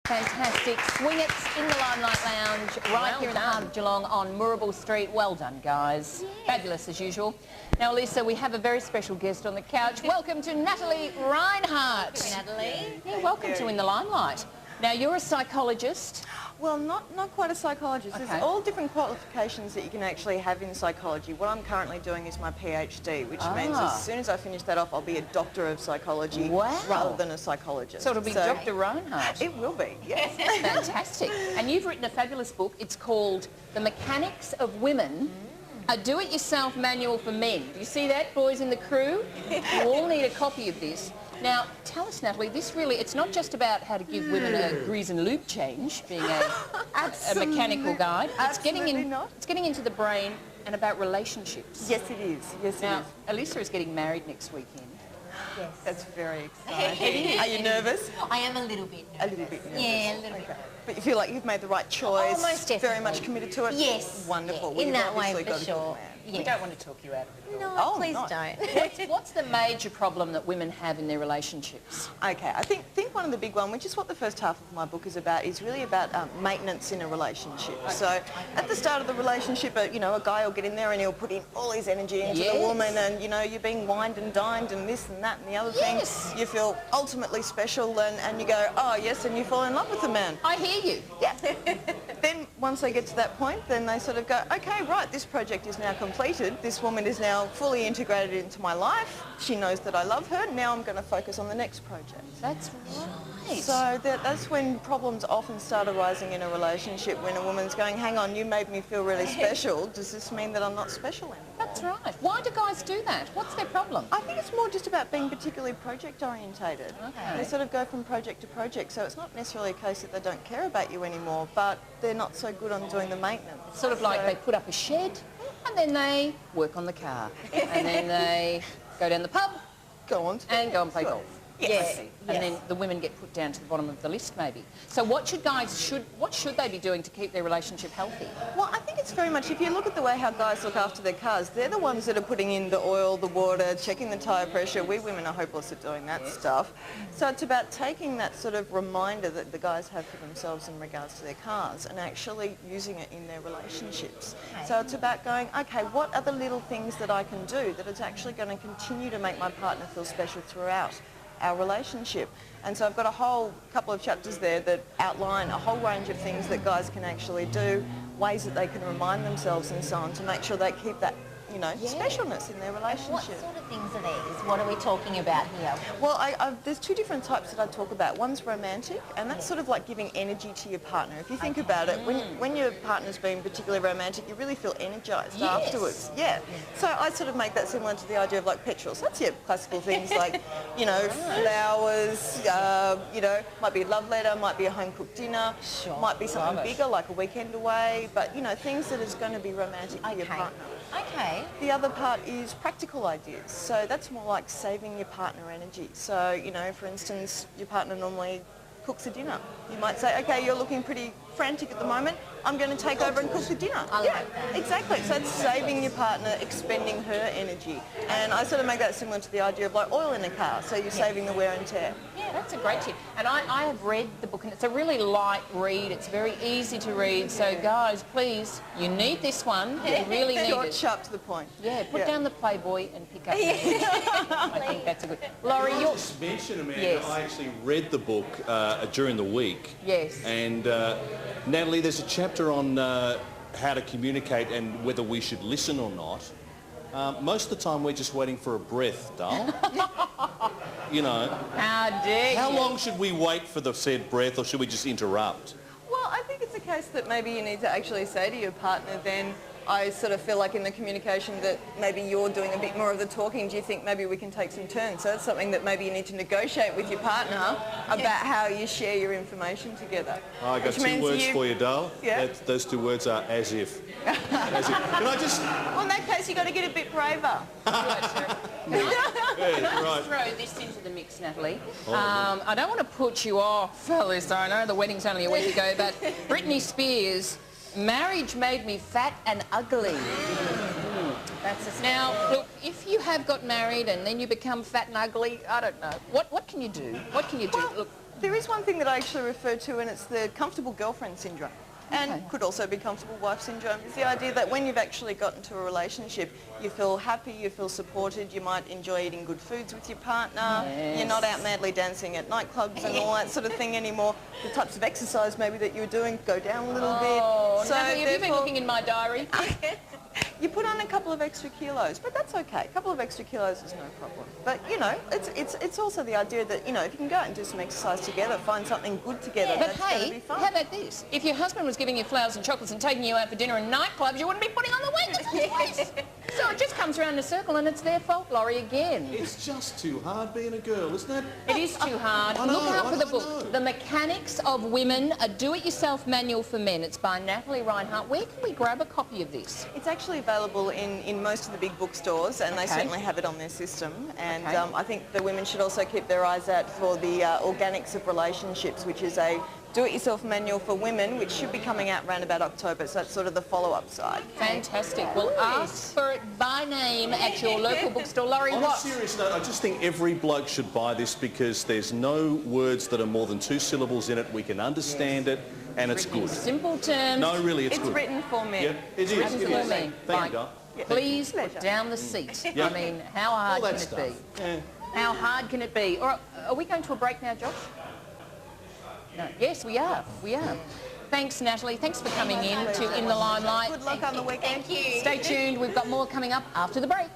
Fantastic. Swing It in the Limelight Lounge, right here in the heart of Geelong on Moorabool Street. Well done, guys. Yes. Fabulous as usual. Now, Lisa, we have a very special guest on the couch. Welcome to Natalie Rinehart. Natalie. Yeah, welcome to In the Limelight. Now, you're a psychologist. Well, not quite a psychologist. Okay. There's all different qualifications that you can actually have in psychology. What I'm currently doing is my PhD, which means as soon as I finish that off, I'll be a doctor of psychology rather than a psychologist. So it'll be Dr. Rinehart. It will be, yes. Fantastic. And you've written a fabulous book. It's called The Mechanics of Women, a do-it-yourself manual for men. Do you see that, boys in the crew? You all need a copy of this. Now, tell us, Natalie, this really, it's not just about how to give women a grease and lube change, being a mechanical guide. It's getting into the brain and about relationships. Yes, it is. Yes, now, it is. Elisa is getting married next weekend. Yes. That's very exciting. Are you nervous? I am a little bit nervous. A little bit nervous. Yeah, a little bit. But you feel like you've made the right choice? Oh, most definitely. Very much committed to it? Yes. Wonderful. Yeah. Well, in that way, for got sure. We don't want to talk you out of it. No, please don't. What's the major problem that women have in their relationships? Okay, I think one of the big one, which is what the first half of my book is about, is really about maintenance in a relationship. So at the start of the relationship, a guy will get in there and he'll put in all his energy into the woman, and you're being wined and dined and this and that and the other thing. You feel ultimately special, and you go, oh yes, and you fall in love with the man. I hear you. Yeah. Then once they get to that point, then they sort of go, okay, right, this project is now completed. This woman is now fully integrated into my life. She knows that I love her. Now I'm going to focus on the next project. That's right. So that's when problems often start arising in a relationship, when a woman's going, hang on, you made me feel really special. Does this mean that I'm not special anymore? That's right. Why do guys do that? What's their problem? I think it's more just about being particularly project orientated. Okay. They sort of go from project to project, so it's not necessarily a case that they don't care about you anymore, but they're not so good on doing the maintenance. Sort of like they put up a shed and then they work on the car and then they go down the pub and go and play golf. Yes. And then the women get put down to the bottom of the list, maybe. So what should they be doing to keep their relationship healthy? Well, I think it's very much, if you look at the way how guys look after their cars, they're the ones that are putting in the oil, the water, checking the tyre pressure. We women are hopeless at doing that stuff. So it's about taking that sort of reminder that the guys have for themselves in regards to their cars and actually using it in their relationships. So it's about going, okay, what are the little things that I can do that is actually going to continue to make my partner feel special throughout our relationship? And so I've got a whole couple of chapters there that outline a whole range of things that guys can actually do, ways that they can remind themselves and so on to make sure they keep that specialness in their relationship. What sort of things are these? What are we talking about here? Well, there's two different types that I talk about. One's romantic, and that's sort of like giving energy to your partner. If you think about it, when your partner's being particularly romantic, you really feel energised afterwards. Yeah. So I sort of make that similar to the idea of like petrol. So that's your classical things like, flowers, might be a love letter, might be a home-cooked dinner, might be something bigger like a weekend away, but, things that is going to be romantic for your partner. Okay. The other part is practical ideas. So that's more like saving your partner energy. So, for instance, your partner normally cooks a dinner. You might say, okay, you're looking pretty frantic at the moment. I'm going to take over and cook the dinner. I like that. Exactly. So it's saving your partner, expending her energy. And I sort of make that similar to the idea of like oil in a car. So you're saving the wear and tear. Yeah, that's a great tip. And I have read the book, and it's a really light read. It's very easy to read. So guys, please, you need this one. You really need Short, it. sharp to the point. Yeah, put down the Playboy and pick up I think that's a good... Laurie, Can I just mention, Amanda, I actually read the book during the week. Yes. And Natalie, there's a chapter on how to communicate and whether we should listen or not. Most of the time we're just waiting for a breath, darling. How dare you? How long should we wait for the said breath, or should we just interrupt? Well, I think it's a case that maybe you need to actually say to your partner then, I sort of feel like in the communication that maybe you're doing a bit more of the talking. Do you think maybe we can take some turns? So that's something that maybe you need to negotiate with your partner about how you share your information together. I got two words for you, Dale. Yeah. Those two words are as if. As if. Can I just... Well, in that case, you've got to get a bit braver. Can I just throw this into the mix, Natalie? I don't want to put you off, fellas. I know the wedding's only a week ago, but Britney Spears, marriage made me fat and ugly. That's now, look, if you have got married and then you become fat and ugly, I don't know. What can you do? What can you do? Look, There is one thing that I actually refer to, and it's the comfortable girlfriend syndrome. And Okay. could also be comfortable wife syndrome. It's the idea that when you've actually got into a relationship, you feel happy, you feel supported, you might enjoy eating good foods with your partner, you're not out madly dancing at nightclubs and all that sort of thing anymore. The types of exercise maybe that you were doing go down a little Oh, bit. So Natalie, have you been therefore, looking in my diary? you put on a couple of extra kilos, but that's okay. A couple of extra kilos is no problem. But, you know, it's also the idea that, you know, if you can go out and do some exercise together, find something good together, But that's going to hey, be fun. how about this? If your husband was giving you flowers and chocolates and taking you out for dinner in nightclubs, you wouldn't be putting on the weight in the first place. So it just comes around in a circle and it's their fault, Laurie, again. It's just too hard being a girl, isn't it? It is too hard. I know, Look out for the I book, know. The Mechanics of Women, a do-it-yourself manual for men. It's by Natalie Rinehart. Where can we grab a copy of this? It's actually available in most of the big bookstores, and they Okay. certainly have it on their system. And Okay. I think the women should also keep their eyes out for the Organics of Relationships, which is a do-it-yourself manual for women, which should be coming out around about October. So that's sort of the follow-up side. Fantastic. Well, ask for it by name at your local bookstore. Laurie, On a what? serious note, I just think every bloke should buy this because there's no words that are more than 2 syllables in it. We can understand it, and it's good. Simple terms. No, really, it's It's good. written for men. Yeah, it is. Written It for is. me. Thank Like, you, Guy. Please put Pleasure. down the seat. Yeah. I mean, how hard All can that it stuff. be? Yeah. How hard can it be? All right, are we going to a break now, Josh? No. Yes, we are. We are. Thanks, Natalie. Thanks for coming in to In the Limelight. Good luck on the weekend. Thank you. Stay tuned. We've got more coming up after the break.